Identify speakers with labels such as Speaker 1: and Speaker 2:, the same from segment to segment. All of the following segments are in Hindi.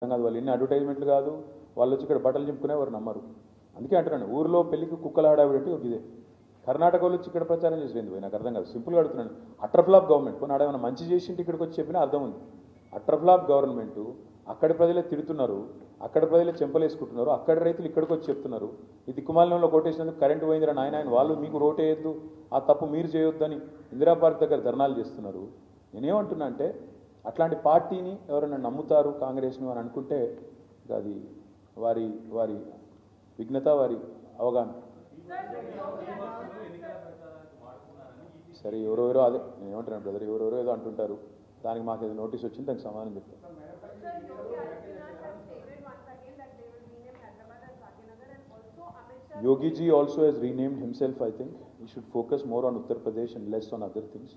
Speaker 1: కాదు వాళ్ళు ఎన్ని అడ్వర్టైజ్మెంట్లు కాదు వాళ్ళు వచ్చి ఇక్కడ బట్టలు చింపుకునే వారు నమ్మరు. అందుకే అంటున్నాను ఊరిలో పెళ్లికి కుక్కల హడావిడి ఒక ఇదే. కర్ణాటక వాళ్ళు వచ్చి ఇక్కడ ప్రచారం చేసేది పోయి నాకు అర్థం కాదు. సింపుల్గా అడుగుతున్నాను. అట్రఫ్లాప్ గవర్నమెంట్ పోనీ ఆడేమైనా మంచి చేసింటి ఇక్కడికి వచ్చి చెప్పినా అర్థం ఉంది. అట్రఫ్లాప్ గవర్నమెంటు అక్కడి ప్రజలే తిడుతున్నారు, అక్కడ ప్రజలే చెంపలేసుకుంటున్నారు, అక్కడి రైతులు ఇక్కడికి వచ్చి చెప్తున్నారు ఈ దిక్కుమాలంలో కొట్టేసినందుకు కరెంటు పోయిందిరా నాయన ఆయన వాళ్ళు మీకు రోటేయద్దు ఆ తప్పు మీరు చేయొద్దని ఇందిరా పార్క్ దగ్గర ధర్నాలు చేస్తున్నారు. నేనేమంటున్నా అంటే అట్లాంటి పార్టీని ఎవరైనా నమ్ముతారు కాంగ్రెస్ను అని అనుకుంటే అది వారి వారి విఘ్నత, వారి అవగాహన. సరే ఎవరెవరో అదే నేను ఏమంటున్నాను బ్రదర్, ఎవరెవరో ఏదో అంటుంటారు, దానికి మాకు ఏదో నోటీస్ వచ్చింది దానికి సమాధానం చెప్తాను. Yogi ji also has renamed himself. I think he should focus more on Uttar Pradesh and less on other things.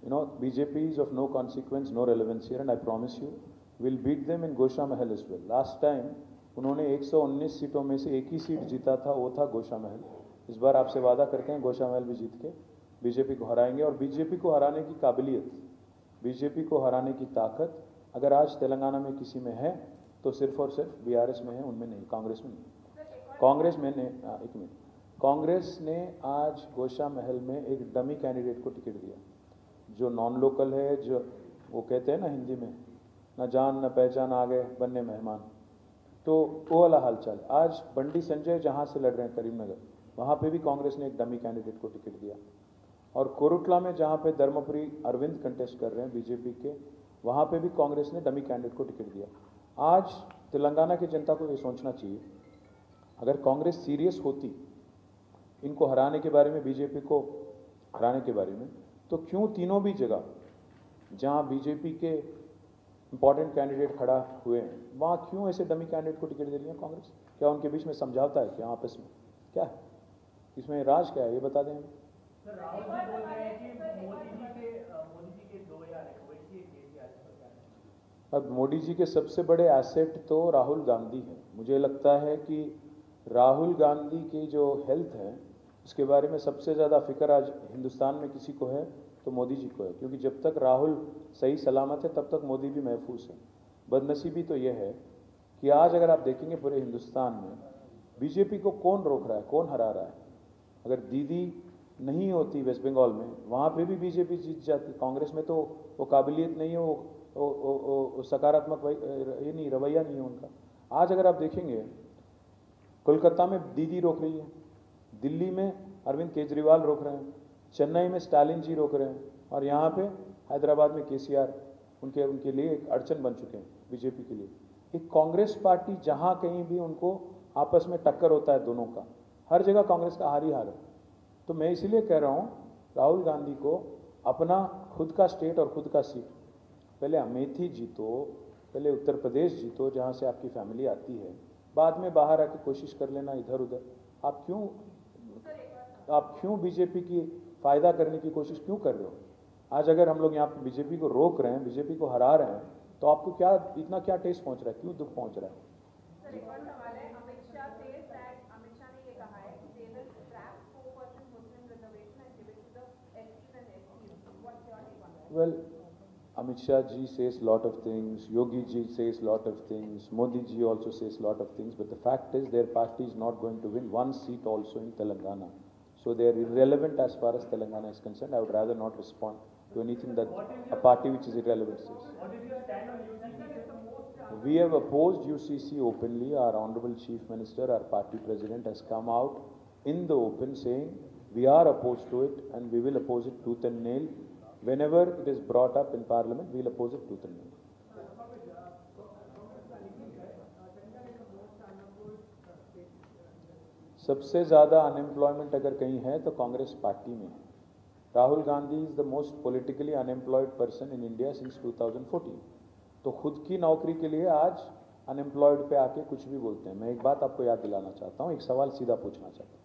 Speaker 1: You know, BJP is of no consequence, no relevance here, and I promise you, we'll beat them in Gosha Mahal as well. Last time, उन्होंने 119 सीटों में से एक ही सीट जीता था, वो था गोशा महल. इस बार आपसे वादा करते हैं गोशा महल भी जीत के बीजेपी को हराएंगे. और बीजेपी को हराने की काबिलियत, बीजेपी को हराने की ताकत अगर आज तेलंगाना में किसी में है तो सिर्फ और सिर्फ बीआरएस में है, उनमें नहीं, कांग्रेस में नहीं. कांग्रेस में ने एक मिनट, कांग्रेस ने आज गोशा महल में एक डमी कैंडिडेट को टिकट दिया जो नॉन लोकल है, जो वो कहते हैं ना हिंदी में न जान न पहचान आ गए बनने मेहमान, तो वो वाला हालचाल. आज बंडी संजय जहाँ से लड़ रहे हैं करीमनगर, वहाँ पे भी कांग्रेस ने एक डमी कैंडिडेट को टिकट दिया. और कोरुटला में जहाँ पे धर्मपुरी अरविंद कंटेस्ट कर रहे हैं बीजेपी के, वहाँ पे भी कांग्रेस ने डमी कैंडिडेट को टिकट दिया. आज तेलंगाना की जनता को ये सोचना चाहिए, अगर कांग्रेस सीरियस होती इनको हराने के बारे में, बीजेपी को हराने के बारे में, तो क्यों तीनों भी जगह जहां बीजेपी के इंपॉर्टेंट कैंडिडेट खड़ा हुए हैं वहां क्यों ऐसे डमी कैंडिडेट को टिकट दे रही है कांग्रेस? क्या उनके बीच में समझौता है क्या आपस में? क्या है इसमें राज, क्या है ये बता दें हमें. अब मोदी जी के सबसे बड़े एसेट तो राहुल गांधी है. मुझे लगता है कि राहुल गांधी की जो हेल्थ है उसके बारे में सबसे ज़्यादा फिक्र आज हिंदुस्तान में किसी को है तो मोदी जी को है, क्योंकि जब तक राहुल सही सलामत है तब तक मोदी भी महफूज है. बदनसीबी तो यह है कि आज अगर आप देखेंगे पूरे हिंदुस्तान में बीजेपी को कौन रोक रहा है, कौन हरा रहा है. अगर दीदी नहीं होती वेस्ट बंगाल में, वहाँ पे भी बीजेपी जीत जाती. कांग्रेस में तो वो काबिलियत नहीं है, वो सकारात्मक ये नहीं, रवैया नहीं है उनका. आज अगर आप देखेंगे कोलकाता में दीदी रोक रही है, दिल्ली में अरविंद केजरीवाल रोक रहे हैं, चेन्नई में स्टालिन जी रोक रहे हैं, और यहाँ पे हैदराबाद में केसीआर उनके लिए एक अड़चन बन चुके हैं बीजेपी के लिए. एक कांग्रेस पार्टी जहाँ कहीं भी उनको आपस में टक्कर होता है दोनों का, हर जगह कांग्रेस का हार ही हार है. तो मैं इसीलिए कह रहा हूँ राहुल गांधी को अपना खुद का स्टेट और खुद का सीट, पहले अमेठी जीतो, पहले उत्तर प्रदेश जीतो जहाँ से आपकी फैमिली आती है, बाद में बाहर आके कोशिश कर लेना इधर उधर. आप क्यों बीजेपी की फ़ायदा करने की कोशिश क्यों कर रहे हो? आज अगर हम लोग यहाँ पे बीजेपी को रोक रहे हैं, बीजेपी को हरा रहे हैं, तो आपको क्या इतना क्या टेस्ट पहुँच रहा है, क्यों दुख पहुँच रहा है? Well, Amit Shah ji says lot of things, Yogi ji says lot of things, Modi ji also says lot of things, but the fact is their party is not going to win one seat also in Telangana. So they are irrelevant as far as Telangana is concerned. I would rather not respond to anything that a party which is irrelevant says.
Speaker 2: What is your stand on UCC?
Speaker 1: We have opposed UCC openly. Our Honorable Chief Minister, our party president has come out in the open saying we are opposed to it and we will oppose it tooth and nail. Whenever it is brought up in Parliament, we will oppose it tooth and nail. सबसे ज़्यादा अनएम्प्लॉयमेंट अगर कहीं है तो कांग्रेस पार्टी में है. Rahul Gandhi is the most politically unemployed person in India since 2014. तो खुद की नौकरी के लिए आज अनएम्प्लॉयड पे आके कुछ भी बोलते हैं. मैं एक बात आपको याद दिलाना चाहता हूँ, एक सवाल सीधा पूछना चाहता हूँ.